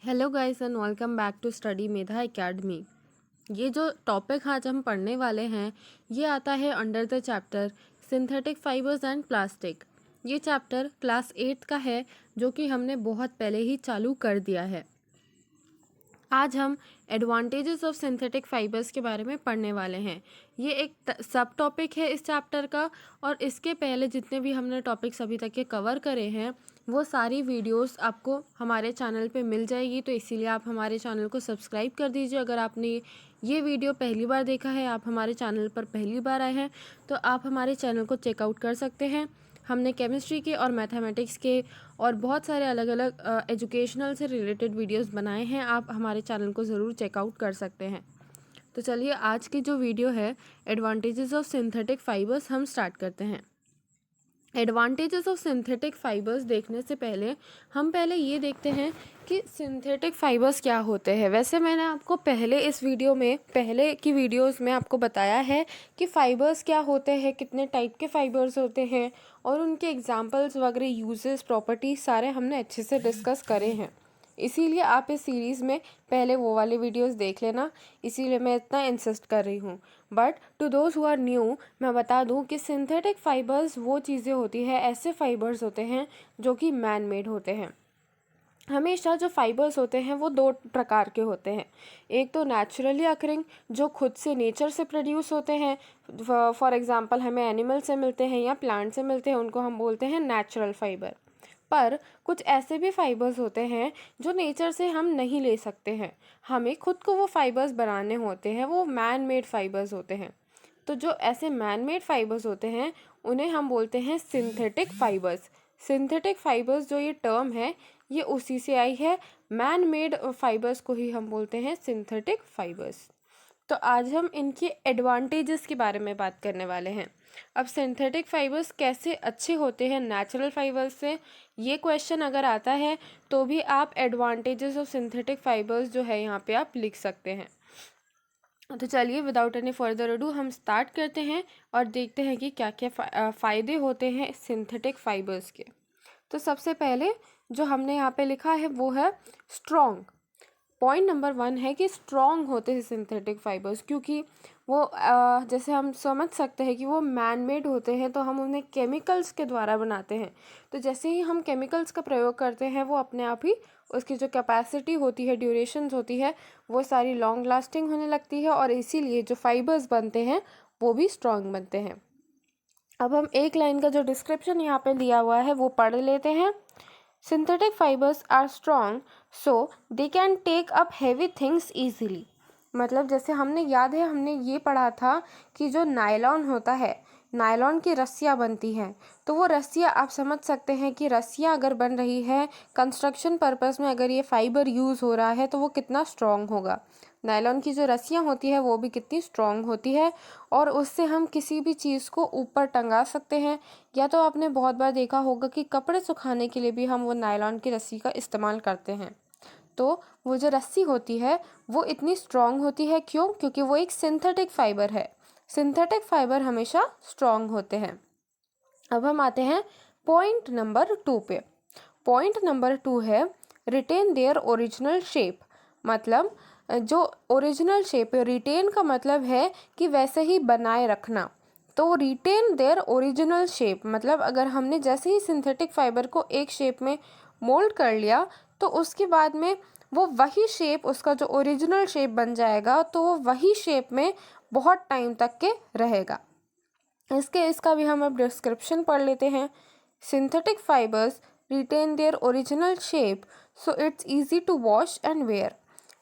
Hello guys and welcome back to Study Medha Academy. ये जो topic आज हम पढ़ने वाले हैं ये आता है under the chapter synthetic fibres and plastic. ये चैप्टर क्लास 8 का है जो कि हमने बहुत पहले ही चालू कर दिया है। आज हम एडवांटेजेस ऑफ सिंथेटिक फाइबर्स के बारे में पढ़ने वाले हैं। ये एक सब टॉपिक है इस चैप्टर का, और इसके पहले जितने भी हमने टॉपिक्स अभी तक के कवर करे हैं वो सारी वीडियोस आपको हमारे चैनल पे मिल जाएगी। तो इसीलिए आप हमारे चैनल को सब्सक्राइब कर दीजिए। अगर आपने ये वीडियो पहली बार देखा है, आप हमारे चैनल पर पहली बार आए हैं, तो आप हमारे चैनल को चेकआउट कर सकते हैं। हमने केमिस्ट्री के और मैथमेटिक्स के और बहुत सारे अलग अलग एजुकेशनल से रिलेटेड वीडियोस बनाए हैं। आप हमारे चैनल को ज़रूर चेकआउट कर सकते हैं। तो चलिए आज की जो वीडियो है एडवांटेजेस ऑफ सिंथेटिक फाइबर्स, हम स्टार्ट करते हैं। एडवांटेजेस ऑफ सिंथेटिक फाइबर्स देखने से पहले हम पहले ये देखते हैं कि सिंथेटिक फाइबर्स क्या होते हैं। वैसे मैंने आपको पहले इस वीडियो में, पहले की वीडियोस में आपको बताया है कि फ़ाइबर्स क्या होते हैं, कितने टाइप के फ़ाइबर्स होते हैं और उनके एग्जांपल्स वगैरह, यूजेस, प्रॉपर्टीज सारे हमने अच्छे से डिस्कस करे हैं। इसीलिए आप इस सीरीज़ में पहले वो वाले वीडियोस देख लेना, इसीलिए मैं इतना इंसिस्ट कर रही हूँ। But to those who are new मैं बता दूँ कि सिंथेटिक फाइबर्स वो चीज़ें होती है, ऐसे फाइबर्स होते हैं जो कि मैन मेड होते हैं। हमेशा जो फाइबर्स होते हैं वो दो प्रकार के होते हैं। एक तो नेचुरली अकरिंग, जो खुद से नेचर से प्रोड्यूस होते हैं। फॉर एग्जांपल हमें एनिमल से मिलते हैं या प्लांट से मिलते हैं, उनको हम बोलते हैं नेचुरल फाइबर। पर कुछ ऐसे भी फाइबर्स होते हैं जो नेचर से हम नहीं ले सकते हैं, हमें खुद को वो फाइबर्स बनाने होते हैं, वो मैन मेड फाइबर्स होते हैं। तो जो ऐसे मैन मेड फाइबर्स होते हैं उन्हें हम बोलते हैं सिंथेटिक फाइबर्स। सिंथेटिक फाइबर्स जो ये टर्म है ये उसी से आई है, मैन मेड फाइबर्स को ही हम बोलते हैं सिंथेटिक फाइबर्स। तो आज हम इनके एडवांटेजेस के बारे में बात करने वाले हैं। अब सिंथेटिक फाइबर्स कैसे अच्छे होते हैं नेचुरल फाइबर्स से, ये क्वेश्चन अगर आता है तो भी आप एडवांटेजेस ऑफ सिंथेटिक फाइबर्स जो है यहाँ पे आप लिख सकते हैं। तो चलिए विदाउट एनी फर्दर अडू हम स्टार्ट करते हैं और देखते हैं कि क्या क्या फ़ायदे होते हैं सिंथेटिक फाइबर्स के। तो सबसे पहले जो हमने यहाँ पे लिखा है वो है स्ट्रॉन्ग। पॉइंट नंबर 1 है कि स्ट्रॉन्ग होते हैं सिंथेटिक फाइबर्स, क्योंकि वो जैसे हम समझ सकते हैं कि वो मैन मेड होते हैं, तो हम उन्हें केमिकल्स के द्वारा बनाते हैं। तो जैसे ही हम केमिकल्स का प्रयोग करते हैं वो अपने आप ही उसकी जो कैपेसिटी होती है, ड्यूरेशंस होती है, वो सारी लॉन्ग लास्टिंग होने लगती है, और इसीलिए जो फाइबर्स बनते हैं वो भी स्ट्रॉन्ग बनते हैं। अब हम एक लाइन का जो डिस्क्रिप्शन यहाँ पे दिया हुआ है वो पढ़ लेते हैं। Synthetic fibres are strong so they can take up heavy things easily. मतलब जैसे हमने याद है, हमने ये पढ़ा था कि जो नायलॉन होता है, नायलॉन की रस्सियाँ बनती हैं, तो वो रस्सियाँ आप समझ सकते हैं कि रस्सियाँ अगर बन रही है कंस्ट्रक्शन पर्पस में, अगर ये फाइबर यूज़ हो रहा है तो वो कितना स्ट्रॉन्ग होगा। नायलॉन की जो रस्सियाँ होती है वो भी कितनी स्ट्रॉन्ग होती है, और उससे हम किसी भी चीज़ को ऊपर टंगा सकते हैं। या तो आपने बहुत बार देखा होगा कि कपड़े सुखाने के लिए भी हम वो नायलॉन की रस्सी का इस्तेमाल करते हैं। तो वो जो रस्सी होती है वो इतनी स्ट्रॉन्ग होती है, क्यों? क्योंकि वो एक सिंथेटिक फाइबर है। सिंथेटिक फाइबर हमेशा स्ट्रॉन्ग होते हैं। अब हम आते हैं पॉइंट नंबर 2 पे। पॉइंट नंबर 2 है रिटेन देयर ओरिजिनल शेप। मतलब जो ओरिजिनल शेप है, रिटेन का मतलब है कि वैसे ही बनाए रखना। तो रिटेन देयर ओरिजिनल शेप मतलब अगर हमने जैसे ही सिंथेटिक फाइबर को एक शेप में मोल्ड कर लिया तो उसके बाद में वो वही शेप, उसका जो ओरिजिनल शेप बन जाएगा, तो वो वही शेप में बहुत टाइम तक के रहेगा। इसका भी हम अब डिस्क्रिप्शन पढ़ लेते हैं। Synthetic fibres retain their original shape so it's easy to wash and wear.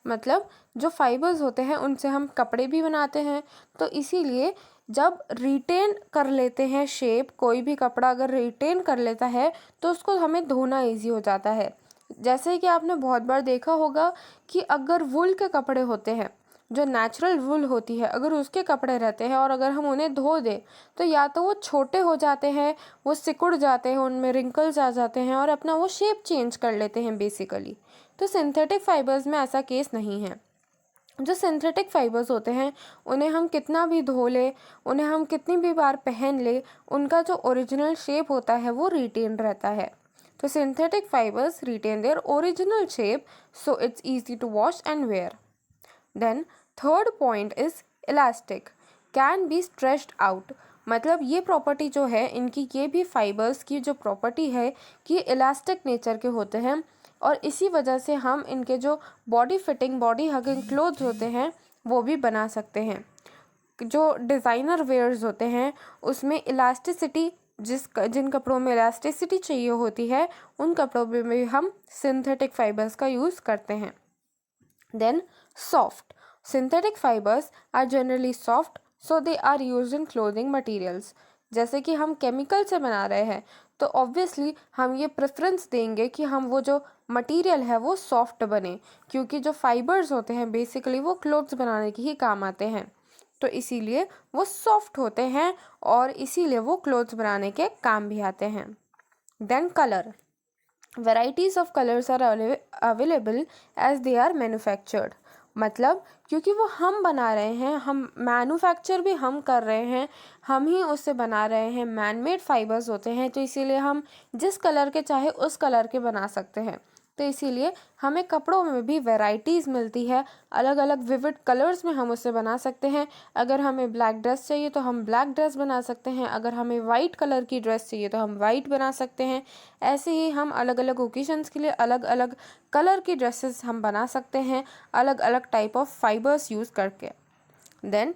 मतलब जो फाइबर्स होते हैं उनसे हम कपड़े भी बनाते हैं, तो इसीलिए जब रिटेन कर लेते हैं शेप, कोई भी कपड़ा अगर रिटेन कर लेता है तो उसको हमें धोना इजी हो जाता है। जैसे कि आपने बहुत बार देखा होगा कि अगर वुल के कपड़े होते हैं, जो नेचुरल वुल होती है, अगर उसके कपड़े रहते हैं और अगर हम उन्हें धो दें तो या तो वो छोटे हो जाते हैं, वो सिकुड़ जाते हैं, उनमें रिंकल्स आ जाते हैं और अपना वो शेप चेंज कर लेते हैं बेसिकली। तो सिंथेटिक फाइबर्स में ऐसा केस नहीं है। जो सिंथेटिक फाइबर्स होते हैं उन्हें हम कितना भी धो ले, उन्हें हम कितनी भी बार पहन ले, उनका जो ओरिजिनल शेप होता है वो रिटेन रहता है। तो synthetic fibres retain their original shape, so it's easy to wash and wear. Then third point is elastic, can be stretched out. मतलब ये प्रॉपर्टी जो है इनकी, ये भी फाइबर्स की जो प्रॉपर्टी है कि इलास्टिक नेचर के होते हैं, और इसी वजह से हम इनके जो body fitting, body hugging clothes होते हैं वो भी बना सकते हैं। जो डिज़ाइनर वेयर्स होते हैं उसमें इलास्टिसिटी, जिन कपड़ों में इलास्टिसिटी चाहिए होती है उन कपड़ों में भी हम सिंथेटिक फाइबर्स का यूज़ करते हैं। Then soft, synthetic fibres are generally soft, so they are used in clothing materials. जैसे कि हम केमिकल से बना रहे हैं तो ऑब्वियसली हम ये प्रेफरेंस देंगे कि हम वो जो मटेरियल है वो सॉफ्ट बने, क्योंकि जो फाइबर्स होते हैं बेसिकली वो क्लोथ्स बनाने के ही काम आते हैं, तो इसीलिए वो सॉफ्ट होते हैं और इसीलिए वो क्लोथ्स बनाने के काम भी आते हैं। Then colour, varieties of colors are available as they are manufactured। मतलब क्योंकि वो हम बना रहे हैं, हम मैन्युफैक्चर भी हम कर रहे हैं, हम ही उससे बना रहे हैं, मैनमेड फाइबर्स होते हैं, तो इसीलिए हम जिस कलर के चाहे उस कलर के बना सकते हैं। तो इसीलिए हमें कपड़ों में भी वैरायटीज़ मिलती है, अलग अलग विविड कलर्स में हम उसे बना सकते हैं। अगर हमें ब्लैक ड्रेस चाहिए तो हम ब्लैक ड्रेस बना सकते हैं, अगर हमें वाइट कलर की ड्रेस चाहिए तो हम वाइट बना सकते हैं। ऐसे ही हम अलग अलग ओकेजन्स के लिए अलग अलग कलर की ड्रेसेस हम बना सकते हैं, अलग अलग टाइप ऑफ फाइबर्स यूज़ करके। Then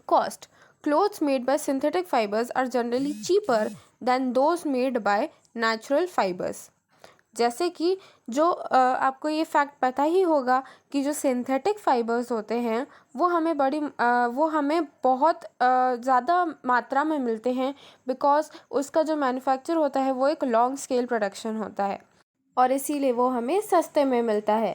cost, clothes made by synthetic fibres are generally cheaper than those made by natural fibres. जैसे कि जो आपको ये फैक्ट पता ही होगा कि जो सिंथेटिक फाइबर्स होते हैं वो हमें बहुत ज़्यादा मात्रा में मिलते हैं, बिकॉज उसका जो मैन्युफैक्चर होता है वो एक लॉन्ग स्केल प्रोडक्शन होता है और इसीलिए वो हमें सस्ते में मिलता है।